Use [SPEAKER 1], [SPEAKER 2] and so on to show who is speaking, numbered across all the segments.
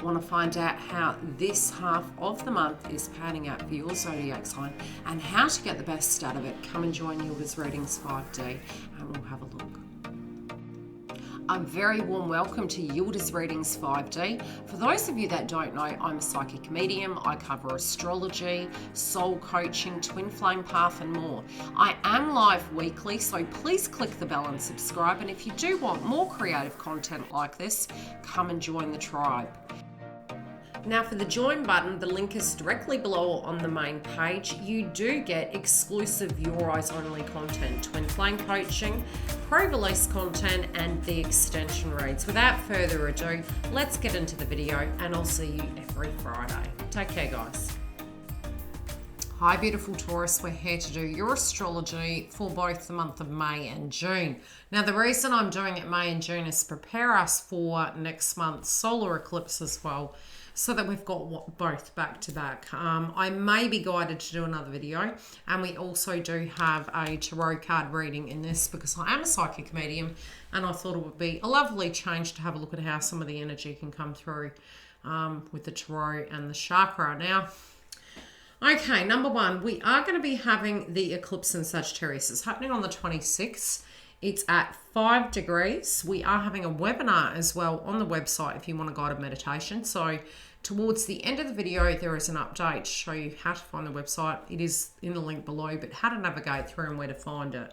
[SPEAKER 1] Want to find out how this half of the month is panning out for your zodiac sign and how to get the best out of it? Come and join Yildiz Readings 5D and we'll have a look. A very warm welcome to Yildiz Readings 5D. For those of you that don't know, I'm a psychic medium. I cover astrology, soul coaching, twin flame path and more. I am live weekly, so please click the bell and subscribe. And if you do want more creative content like this, come and join the tribe. Now for the join button, the link is directly below on the main page. You do get exclusive Your Eyes Only content, twin flame coaching, pro-release content and the extension reads. Without further ado, let's get into the video and I'll see you every Friday. Take care guys. Hi beautiful Taurus, we're here to do your astrology for both the month of May and June. Now the reason I'm doing it May and June is to prepare us for next month's solar eclipse as well, so that we've got both back to back. I may be guided to do another video, and we also do have a tarot card reading in this because I am a psychic medium and I thought it would be a lovely change to have a look at how some of the energy can come through with the tarot and the chakra. Now, okay, number one, we are going to be having the eclipse in Sagittarius. It's happening on the 26th. It's at 5 degrees. We are having a webinar as well on the website if you want a guided meditation. So towards the end of the video, there is an update to show you how to find the website. It is in the link below, but how to navigate through and where to find it.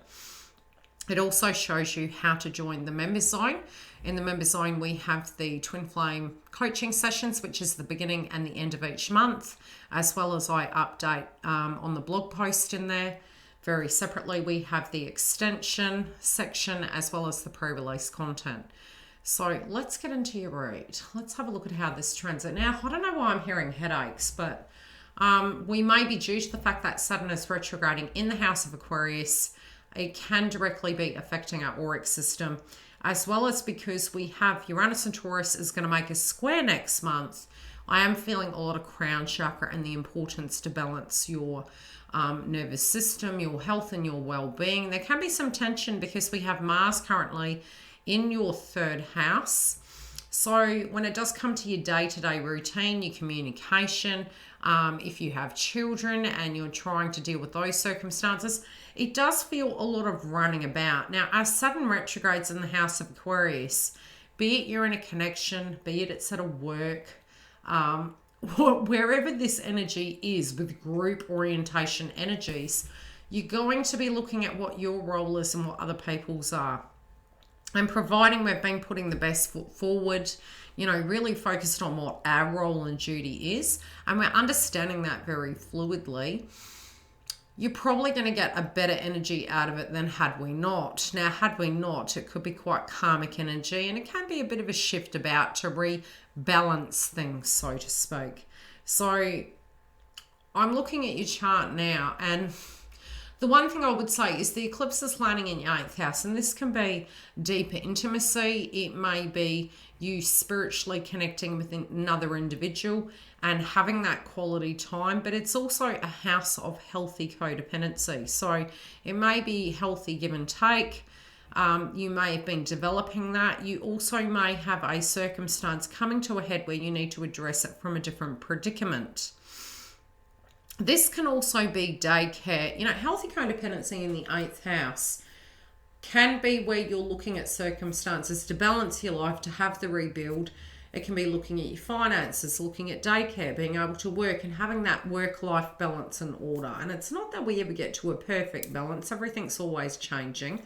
[SPEAKER 1] It also shows you how to join the members zone. In the members zone, we have the twin flame coaching sessions, which is the beginning and the end of each month, as well as I update on the blog post in there. Very separately, we have the extension section as well as the pre-release content. So let's get into your read. Let's have a look at how this transit. Now, I don't know why I'm hearing headaches, but we may be due to the fact that Saturn is retrograding in the house of Aquarius. It can directly be affecting our auric system, as well as because we have Uranus and Taurus is going to make a square next month. I am feeling a lot of crown chakra and the importance to balance your nervous system, your health and your well-being. There can be some tension because we have Mars currently in your third house. So when it does come to your day-to-day routine, your communication, if you have children and you're trying to deal with those circumstances, it does feel a lot of running about. Now, as Saturn retrogrades in the house of Aquarius, be it you're in a connection, be it it's at a work, wherever this energy is with group orientation energies, you're going to be looking at what your role is and what other people's are. And providing we've been putting the best foot forward, you know, really focused on what our role and duty is, and we're understanding that very fluidly, you're probably going to get a better energy out of it than had we not. Now, had we not, it could be quite karmic energy and it can be a bit of a shift about to rebalance things, so to speak. So I'm looking at your chart now, and the one thing I would say is the eclipse is landing in your 8th house, and this can be deeper intimacy. It may be you spiritually connecting with another individual and having that quality time, but it's also a house of healthy codependency. So it may be healthy give and take. You may have been developing that. You also may have a circumstance coming to a head where you need to address it from a different predicament. This can also be daycare. You know, healthy codependency in the 8th house can be where you're looking at circumstances to balance your life, to have the rebuild. It can be looking at your finances, looking at daycare, being able to work and having that work-life balance and order. And it's not that we ever get to a perfect balance. Everything's always changing.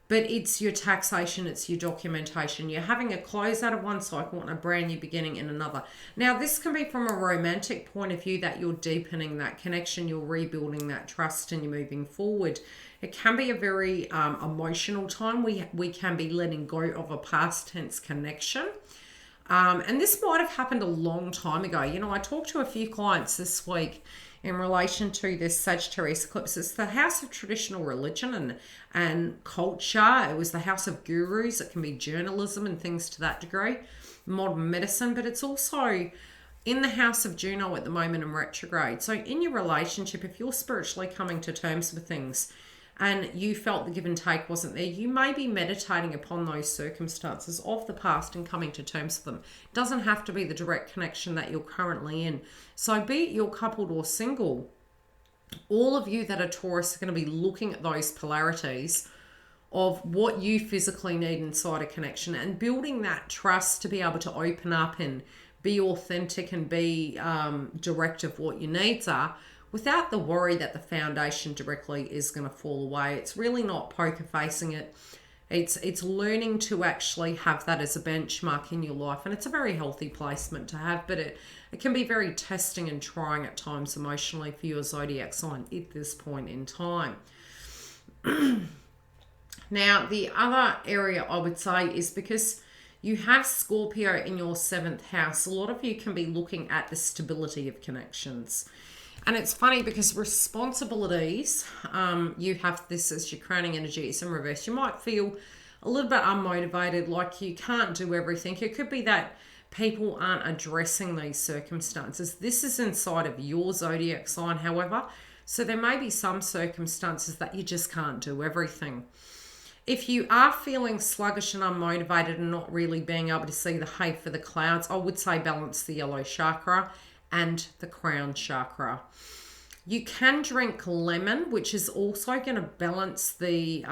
[SPEAKER 1] But it's your taxation, it's your documentation. You're having a close out of one cycle and a brand new beginning in another. Now, this can be from a romantic point of view that you're deepening that connection, you're rebuilding that trust and you're moving forward. It can be a very emotional time. We can be letting go of a past tense connection. And this might have happened a long time ago. You know, I talked to a few clients this week in relation to this Sagittarius eclipse. It's the house of traditional religion and culture. It was the house of gurus. It can be journalism and things to that degree, modern medicine, but it's also in the house of Juno at the moment in retrograde. So in your relationship, if you're spiritually coming to terms with things and you felt the give and take wasn't there, you may be meditating upon those circumstances of the past and coming to terms with them. It doesn't have to be the direct connection that you're currently in. So be it you're coupled or single, all of you that are Taurus are going to be looking at those polarities of what you physically need inside a connection and building that trust to be able to open up and be authentic and be direct of what your needs are, without the worry that the foundation directly is going to fall away. It's really not poker facing it. It's learning to actually have that as a benchmark in your life. And it's a very healthy placement to have, but it can be very testing and trying at times emotionally for your zodiac sign at this point in time. Now, the other area I would say is because you have Scorpio in your 7th house, a lot of you can be looking at the stability of connections. And it's funny because responsibilities, you have this as your crowning energy. It's in reverse. You might feel a little bit unmotivated, like you can't do everything. It could be that people aren't addressing these circumstances. This is inside of your zodiac sign, however. So there may be some circumstances that you just can't do everything. If you are feeling sluggish and unmotivated and not really being able to see the hay for the clouds, I would say balance the yellow chakra and the crown chakra. You can drink lemon, which is also going to balance the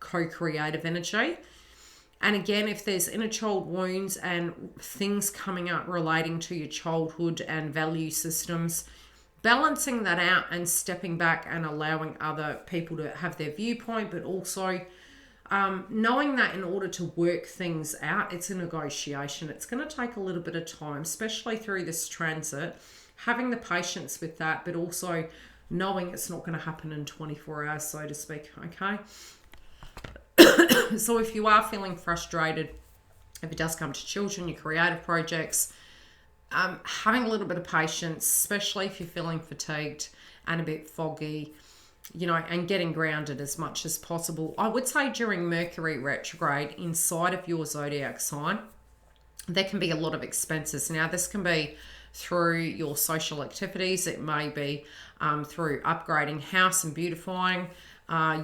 [SPEAKER 1] co-creative energy. And again, if there's inner child wounds and things coming up relating to your childhood and value systems, balancing that out and stepping back and allowing other people to have their viewpoint, but also knowing that in order to work things out, it's a negotiation. It's going to take a little bit of time, especially through this transit, having the patience with that, but also knowing it's not going to happen in 24 hours, so to speak, okay? So if you are feeling frustrated, if it does come to children, your creative projects, having a little bit of patience, especially if you're feeling fatigued and a bit foggy, and getting grounded as much as possible. I would say during Mercury retrograde inside of your zodiac sign, there can be a lot of expenses. Now, this can be through your social activities. It may be through upgrading house and beautifying.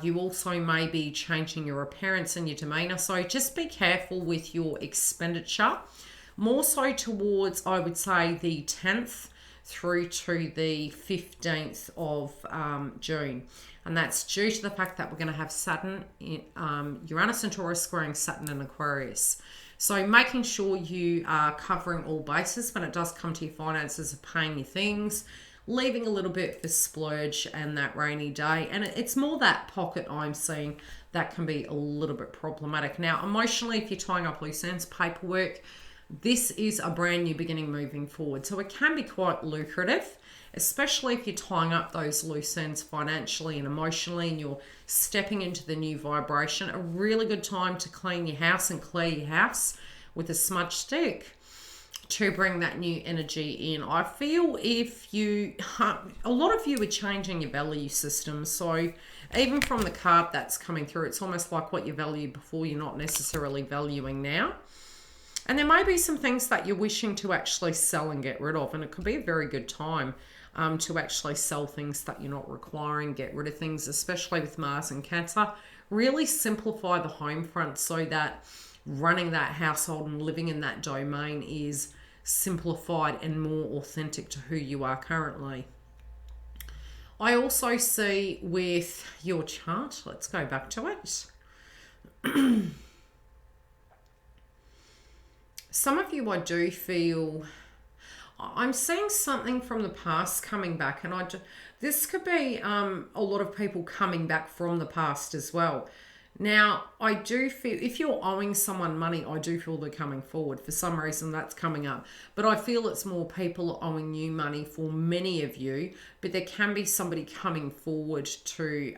[SPEAKER 1] You also may be changing your appearance and your demeanor. So just be careful with your expenditure. More so towards, I would say, the 10th through to the 15th of June. And that's due to the fact that we're going to have Saturn, Uranus and Taurus squaring Saturn and Aquarius. So making sure you are covering all bases when it does come to your finances, of paying your things, leaving a little bit for splurge and that rainy day. And it's more that pocket I'm seeing that can be a little bit problematic. Now, emotionally, if you're tying up loose ends, paperwork, this is a brand new beginning moving forward. So it can be quite lucrative, especially if you're tying up those loose ends financially and emotionally and you're stepping into the new vibration. A really good time to clean your house and clear your house with a smudge stick to bring that new energy in. I feel a lot of you are changing your value system. So even from the card that's coming through, it's almost like what you valued before, you're not necessarily valuing now. And there may be some things that you're wishing to actually sell and get rid of. And it could be a very good time to actually sell things that you're not requiring, get rid of things, especially with Mars and Cancer. Really simplify the home front so that running that household and living in that domain is simplified and more authentic to who you are currently. I also see with your chart, let's go back to it. Some of you, I do feel, I'm seeing something from the past coming back, and this could be a lot of people coming back from the past as well. Now, I do feel, if you're owing someone money, I do feel they're coming forward. For some reason, that's coming up. But I feel it's more people owing you money for many of you, but there can be somebody coming forward to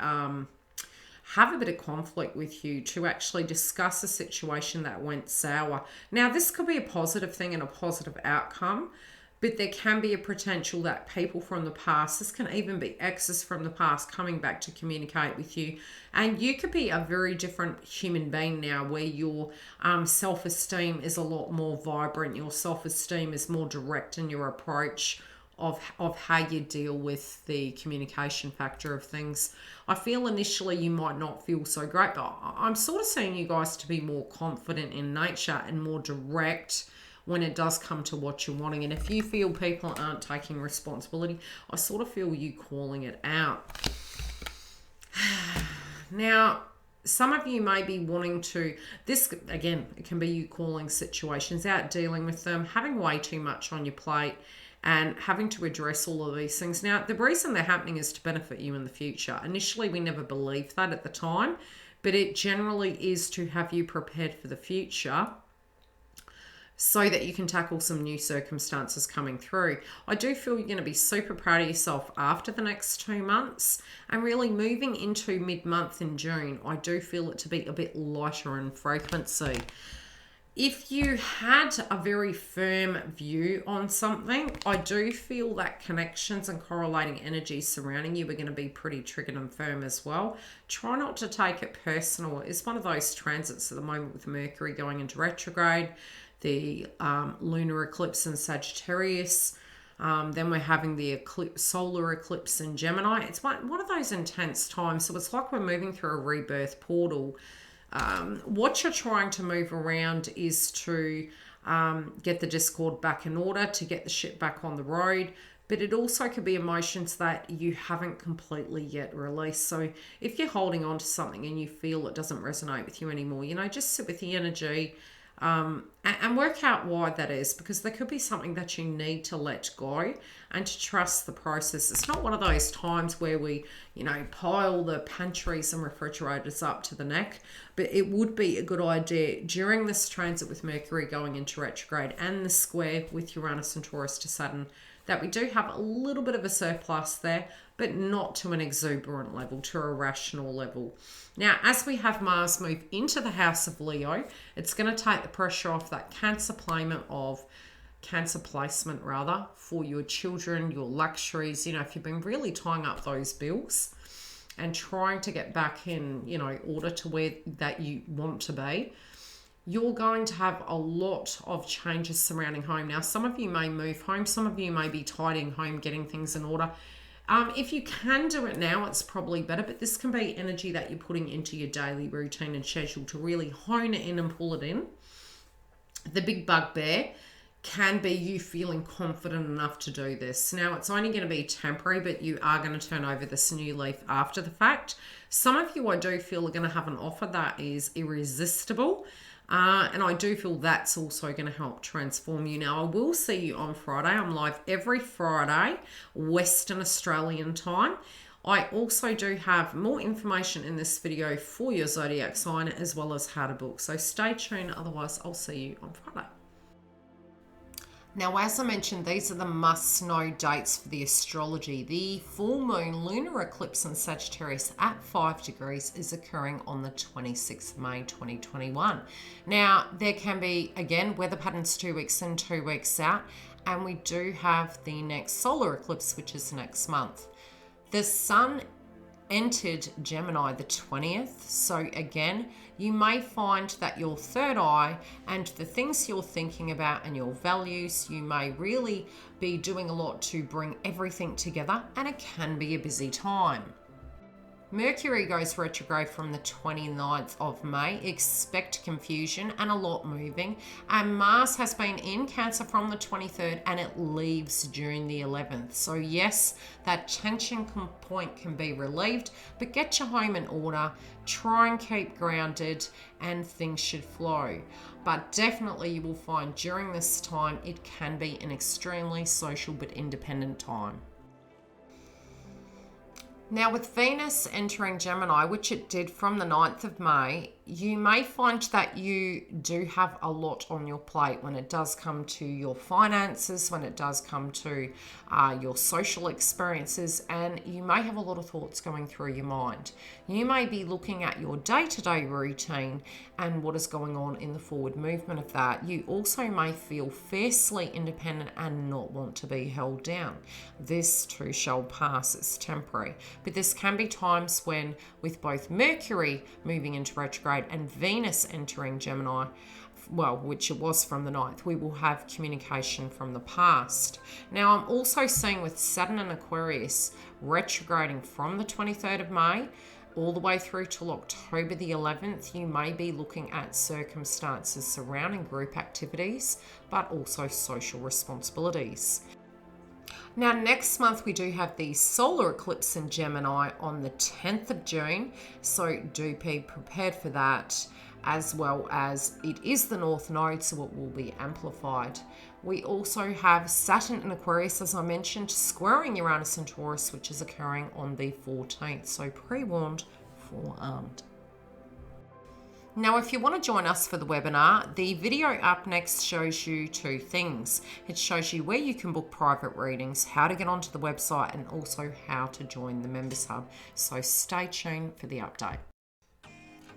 [SPEAKER 1] have a bit of conflict with you, to actually discuss a situation that went sour. Now, this could be a positive thing and a positive outcome, but there can be a potential that people from the past, this can even be exes from the past, coming back to communicate with you. And you could be a very different human being now, where your self-esteem is a lot more vibrant. Your self-esteem is more direct in your approach of how you deal with the communication factor of things. I feel initially you might not feel so great, but I'm sort of seeing you guys to be more confident in nature and more direct when it does come to what you're wanting. And if you feel people aren't taking responsibility, I sort of feel you calling it out. Now, some of you may be wanting to, this again, it can be you calling situations out, dealing with them, having way too much on your plate, and having to address all of these things. Now, the reason they're happening is to benefit you in the future. Initially, we never believed that at the time, but it generally is to have you prepared for the future so that you can tackle some new circumstances coming through. I do feel you're going to be super proud of yourself after the next 2 months, and really moving into mid-month in June, I do feel it to be a bit lighter in frequency. If you had a very firm view on something, I do feel that connections and correlating energies surrounding you are going to be pretty triggered and firm as well. Try not to take it personal. It's one of those transits at the moment with Mercury going into retrograde, the lunar eclipse in Sagittarius. Then we're having the solar eclipse in Gemini. It's one of those intense times. So it's like we're moving through a rebirth portal. What you're trying to move around is to get the discord back in order, to get the shit back on the road. But it also could be emotions that you haven't completely yet released. So if you're holding on to something and you feel it doesn't resonate with you anymore, just sit with the energy. And work out why that is, because there could be something that you need to let go and to trust the process. It's not one of those times where we, pile the pantries and refrigerators up to the neck, but it would be a good idea during this transit with Mercury going into retrograde and the square with Uranus and Taurus to Saturn that we do have a little bit of a surplus there, but not to an exuberant level, to a rational level. Now, as we have Mars move into the house of Leo, it's going to take the pressure off that cancer placement for your children, your luxuries. If you've been really tying up those bills and trying to get back in, order to where that you want to be, you're going to have a lot of changes surrounding home. Now, some of you may move home. Some of you may be tidying home, getting things in order. If you can do it now, it's probably better, but this can be energy that you're putting into your daily routine and schedule to really hone it in and pull it in. The big bugbear can be you feeling confident enough to do this. Now, it's only going to be temporary, but you are going to turn over this new leaf after the fact. Some of you, I do feel, are going to have an offer that is irresistible. And I do feel that's also going to help transform you. Now, I will see you on Friday. I'm live every Friday, Western Australian time. I also do have more information in this video for your zodiac sign, as well as how to book. So stay tuned. Otherwise, I'll see you on Friday. Now, as I mentioned, these are the must-know dates for the astrology. The full moon lunar eclipse in Sagittarius at 5 degrees is occurring on the 26th of May 2021. Now, there can be, again, weather patterns 2 weeks in, 2 weeks out, and we do have the next solar eclipse, which is next month. The sun entered Gemini the 20th, so again, you may find that your third eye and the things you're thinking about and your values, you may really be doing a lot to bring everything together, and it can be a busy time. Mercury goes retrograde from the 29th of May. Expect confusion and a lot moving. And Mars has been in Cancer from the 23rd and it leaves June the 11th. So yes, that tension point can be relieved, but get your home in order. Try and keep grounded and things should flow. But definitely you will find during this time it can be an extremely social but independent time. Now, with Venus entering Gemini, which it did from the 9th of May, you may find that you do have a lot on your plate when it does come to your finances, when it does come to your social experiences, and you may have a lot of thoughts going through your mind. You may be looking at your day-to-day routine and what is going on in the forward movement of that. You also may feel fiercely independent and not want to be held down. This too shall pass, it's temporary. But this can be times when, with both Mercury moving into retrograde and Venus entering Gemini, well, which it was from the 9th, we will have communication from the past. Now, I'm also seeing with Saturn and Aquarius retrograding from the 23rd of May all the way through till October the 11th, you may be looking at circumstances surrounding group activities, but also social responsibilities. Now, next month we do have the solar eclipse in Gemini on the 10th of June, so do be prepared for that, as well as it is the North Node, so it will be amplified. We also have Saturn in Aquarius, as I mentioned, squaring Uranus and Taurus, which is occurring on the 14th, so pre-warned, forearmed. Now, if you want to join us for the webinar, the video up next shows you two things. It shows you where you can book private readings, how to get onto the website, and also how to join the Members Hub. So stay tuned for the update.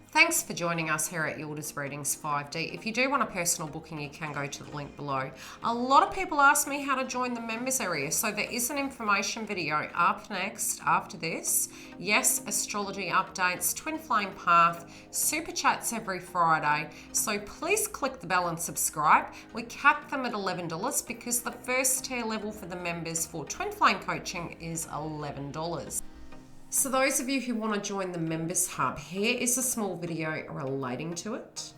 [SPEAKER 1] Thanks for joining us here at Yildiz Readings 5D. If you do want a personal booking, you can go to the link below. A lot of people ask me how to join the members area, so there is an information video up next after this. Yes, astrology updates, twin flame path, super chats every Friday. So please click the bell and subscribe. We cap them at $11 because the first tier level for the members for twin flame coaching is $11. So those of you who want to join the Members Hub, here is a small video relating to it.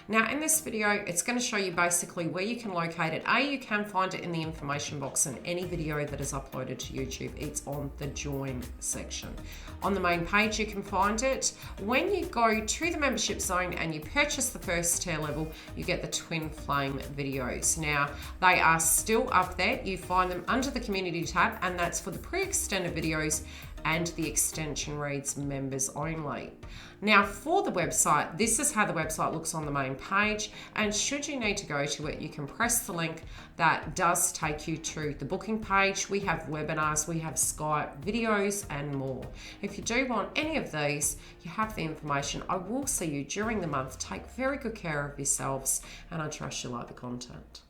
[SPEAKER 1] Now in this video, it's going to show you basically where you can locate it. You can find it in the information box, and any video that is uploaded to YouTube, it's on the join section. On the main page, you can find it. When you go to the membership zone and you purchase the first tier level, you get the twin flame videos. Now, they are still up there. You find them under the community tab, and that's for the pre-extended videos, and the extension reads members only. Now for the website, this is how the website looks on the main page, and should you need to go to it, you can press the link that does take you to the booking page. We have webinars, we have Skype, videos, and more. If you do want any of these, you have the information. I will see you during the month. Take very good care of yourselves, and I trust you like the content.